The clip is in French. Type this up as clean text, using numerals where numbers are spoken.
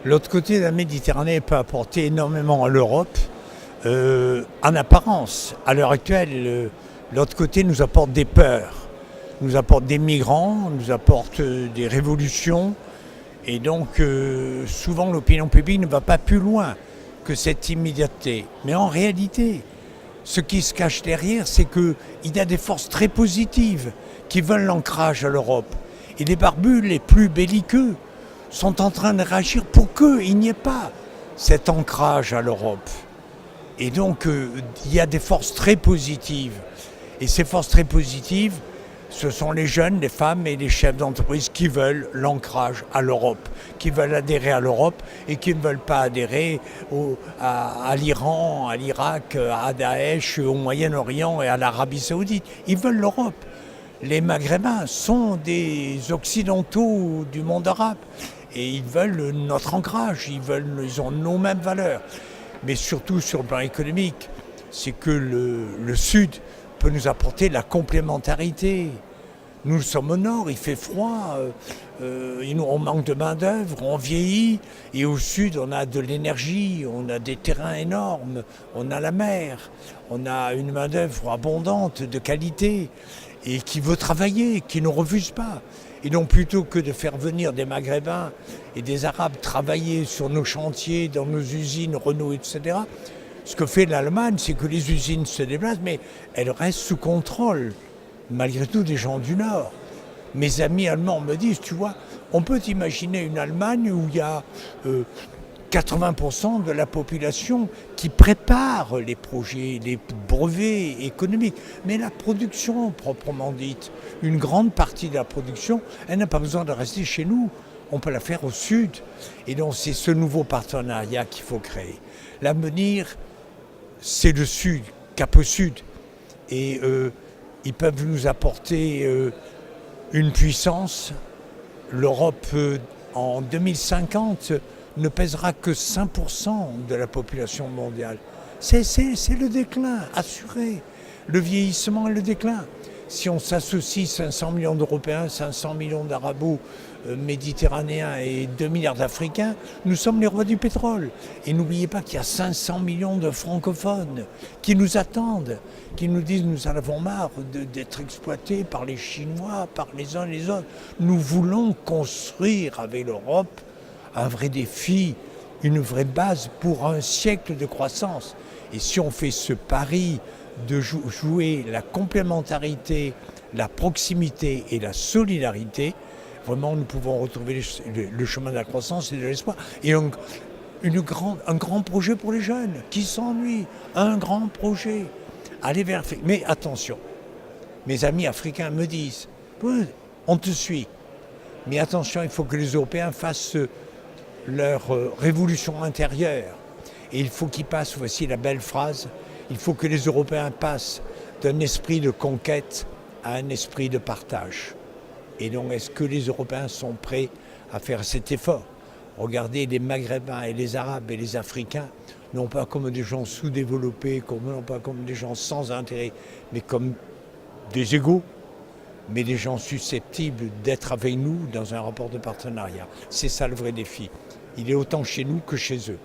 L'autre côté de la Méditerranée peut apporter énormément à l'Europe, en apparence. À l'heure actuelle, l'autre côté nous apporte des peurs, nous apporte des migrants, nous apporte des révolutions. Et donc, souvent, l'opinion publique ne va pas plus loin que cette immédiateté. Mais en réalité, ce qui se cache derrière, c'est qu'il y a des forces très positives qui veulent l'ancrage à l'Europe. Et les barbus les plus belliqueux sont en train de réagir pour qu'il n'y ait pas cet ancrage à l'Europe. Et donc, il y a des forces très positives. Et ces forces très positives, ce sont les jeunes, les femmes et les chefs d'entreprise qui veulent l'ancrage à l'Europe, qui veulent adhérer à l'Europe et qui ne veulent pas adhérer à l'Iran, à l'Irak, à Daesh, au Moyen-Orient et à l'Arabie Saoudite. Ils veulent l'Europe. Les Maghrébins sont des Occidentaux du monde arabe et ils veulent notre ancrage, ils ont nos mêmes valeurs. Mais surtout sur le plan économique, c'est que le Sud peut nous apporter la complémentarité. Nous sommes au nord, il fait froid, on manque de main d'œuvre, on vieillit, et au sud on a de l'énergie, on a des terrains énormes, on a la mer, on a une main d'œuvre abondante, de qualité, et qui veut travailler, qui ne refuse pas. Et donc plutôt que de faire venir des Maghrébins et des Arabes travailler sur nos chantiers, dans nos usines, Renault, etc., ce que fait l'Allemagne, c'est que les usines se déplacent, mais elles restent sous contrôle, malgré tout, des gens du Nord. Mes amis allemands me disent, tu vois, on peut imaginer une Allemagne où il y a 80% de la population qui prépare les projets, les brevets économiques. Mais la production, proprement dite, une grande partie de la production, elle n'a pas besoin de rester chez nous. On peut la faire au sud. Et donc c'est ce nouveau partenariat qu'il faut créer. L'avenir, c'est le Sud, Cap au Sud. Et ils peuvent nous apporter une puissance. L'Europe, en 2050, ne pèsera que 5% de la population mondiale. C'est le déclin, assuré. Le vieillissement et le déclin. Si on s'associe 500 millions d'Européens, 500 millions d'Arabo-Méditerranéens et 2 milliards d'Africains, nous sommes les rois du pétrole. Et n'oubliez pas qu'il y a 500 millions de francophones qui nous attendent, qui nous disent nous en avons marre d'être exploités par les Chinois, par les uns et les autres. Nous voulons construire avec l'Europe un vrai défi, une vraie base pour un siècle de croissance. Et si on fait ce pari de jouer la complémentarité, la proximité et la solidarité, vraiment nous pouvons retrouver le chemin de la croissance et de l'espoir. Et un grand projet pour les jeunes qui s'ennuient, un grand projet. Aller vers l'Afrique. Mais attention, mes amis africains me disent, on te suit, mais attention, il faut que les Européens fassent leur révolution intérieure. Et il faut qu'ils passent, voici la belle phrase, il faut que les Européens passent d'un esprit de conquête à un esprit de partage. Et donc, est-ce que les Européens sont prêts à faire cet effort? Regardez les Maghrébins et les Arabes et les Africains, non pas comme des gens sous-développés, non pas comme des gens sans intérêt, mais comme des égaux, mais des gens susceptibles d'être avec nous dans un rapport de partenariat. C'est ça le vrai défi. Il est autant chez nous que chez eux.